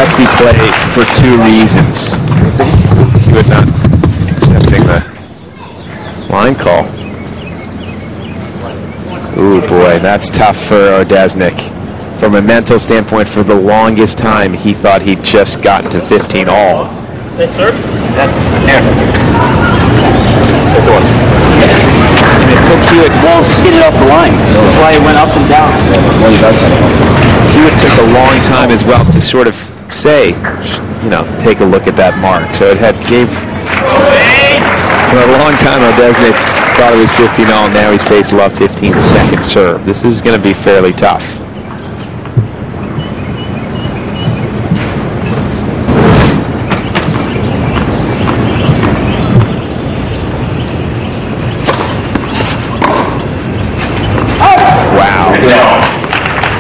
fancy play for 2 reasons. Hewitt not accepting the line call. Ooh boy, that's tough for Odesnik. From a mental standpoint, for the longest time, he thought he'd just gotten to 15 all. That's sir? That's here. That's the one. And it took Hewitt. Won't skid it off the line. That's why it went up and down. Hewitt took a long time as well to sort of say, you know, take a look at that mark. So it gave for a long time. Odesnik thought it was 15 all. Now he's faced love 15 second serve. This is going to be fairly tough.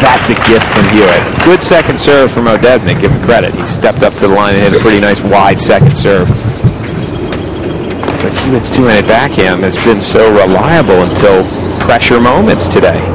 That's a gift from Hewitt. Good second serve from Odesnik, give him credit. He stepped up to the line and hit a pretty nice wide second serve. But Hewitt's two-handed backhand has been so reliable until pressure moments today.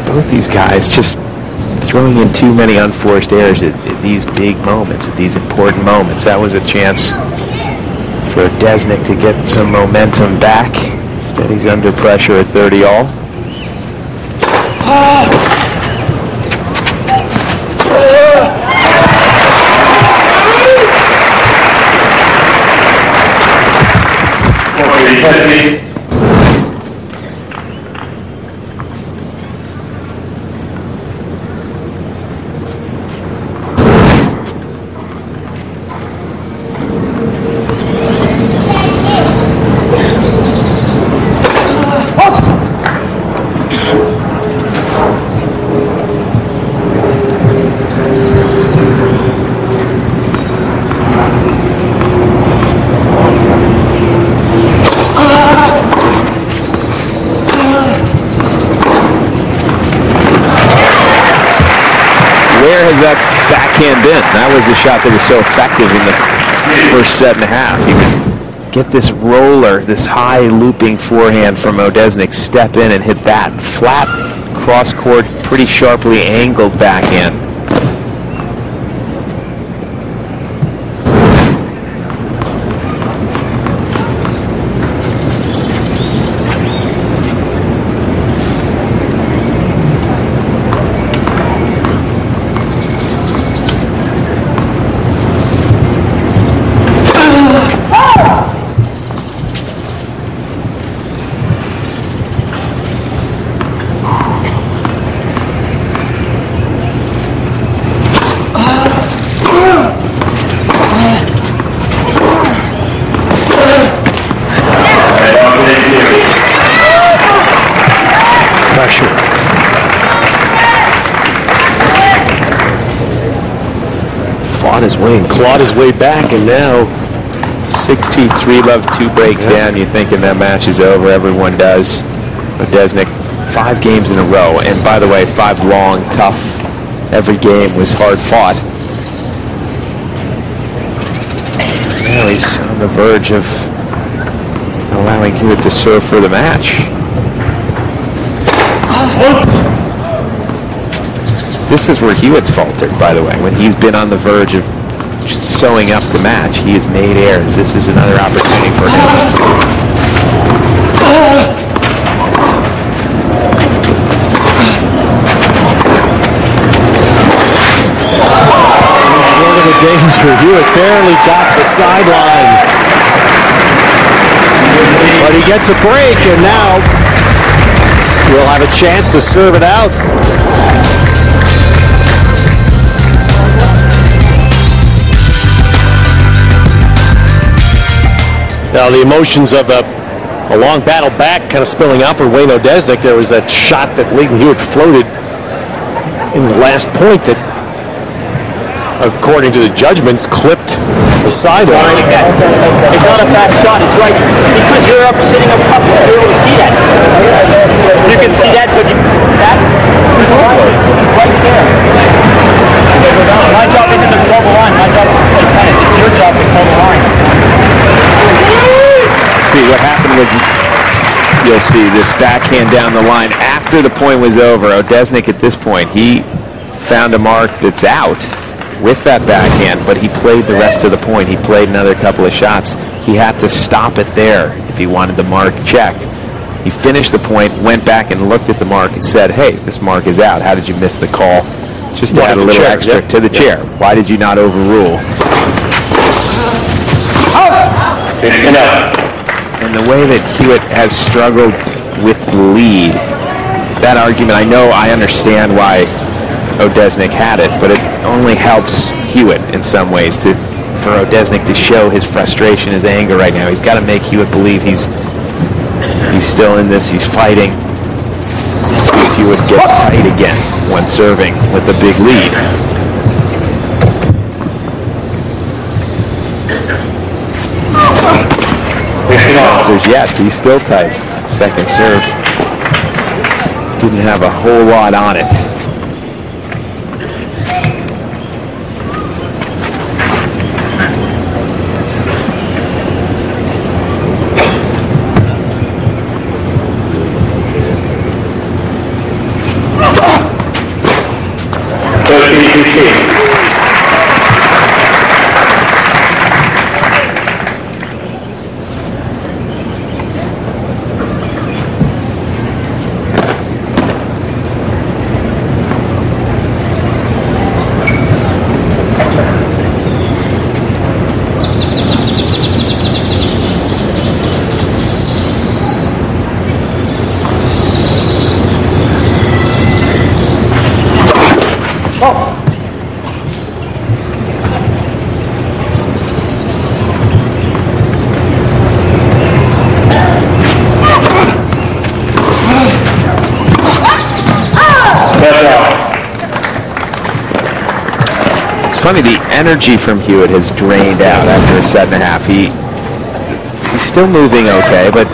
Both these guys just throwing in too many unforced errors at these big moments, at these important moments. That was a chance for Odesnik to get some momentum back. Instead, he's under pressure at 30 all. Where has that backhand been? That was the shot that was so effective in the first set and a half. He would get this roller, this high looping forehand from Odesnik, step in and hit that flat cross court, pretty sharply angled backhand. Fought his way and clawed his way back, and now 6-2, 3-love, 2 breaks down. You're thinking that match is over. Everyone does. Odesnik, 5 games in a row, and by the way, 5 long, tough. Every game was hard fought. Now he's on the verge of allowing Hewitt to serve for the match. This is where Hewitt's faltered, by the way. When he's been on the verge of just sewing up the match, he has made errors. This is another opportunity for him. danger. Hewitt barely got the sideline. But he gets a break, and now we'll have a chance to serve it out. Now the emotions of a long battle back kind of spilling out for Wayne Odesnik. There was that shot that Lleyton Hewitt floated in the last point that, according to the judgments, clipped the sideline. It's not a bad shot. It's right because you're up sitting up top. You're able to see that. You can see that, but that right there. My job isn't to call the line. My job is to play tennis. It's your job to call the line. See, what happened was, you'll see this backhand down the line after the point was over. Odesnik at this point, he found a mark that's out with that backhand, but he played the rest of the point. He played another couple of shots. He had to stop it there if he wanted the mark checked. He finished the point, went back and looked at the mark and said, hey, this mark is out. How did you miss the call? Just to add a little extra to the chair. Why did you not overrule? And the way that Hewitt has struggled with the lead, that argument, I understand why Odesnik had it, but it only helps Hewitt in some ways for Odesnik to show his frustration, his anger right now. He's got to make Hewitt believe he's still in this, he's fighting. See if Hewitt gets tight again when serving with a big lead. Answers yes, he's still tight. Second serve didn't have a whole lot on it. It's funny, the energy from Hewitt has drained out after a set and a half. He's still moving okay, but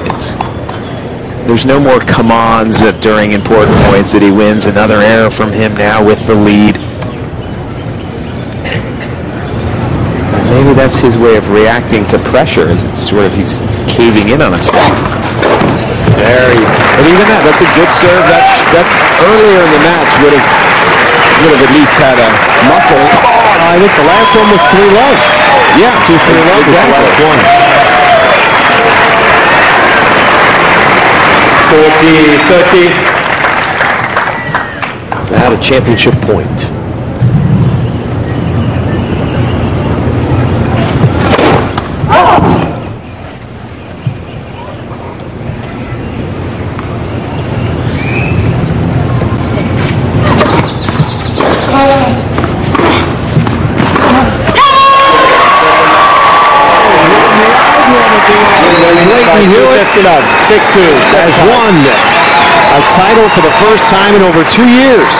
there's no more come-ons during important points that he wins. Another error from him now with the lead. And maybe that's his way of reacting to pressure, as it's sort of he's caving in on himself. But even that's a good serve. That earlier in the match would have at least had a muffle. I think the last one was 3-love. Yeah, 2-3-love was the last one. 40-30. At a championship point. Hewitt 6-2 has won a title for the first time in over 2 years.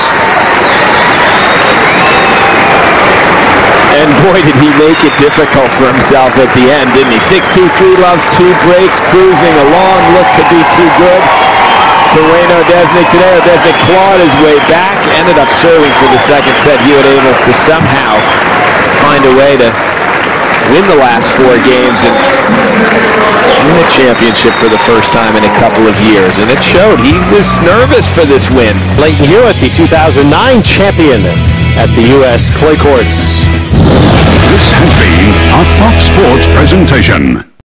And boy, did he make it difficult for himself at the end, didn't he? 6-2, 3-love, 2 breaks, cruising along, looked to be too good for Wayne Odesnik today. Odesnik clawed his way back, ended up serving for the second set. Hewitt able to somehow find a way to win the last 4 games and win the championship for the first time in a couple of years. And it showed. He was nervous for this win. Lleyton Hewitt, the 2009 champion at the U.S. clay courts. This has been a Fox Sports presentation.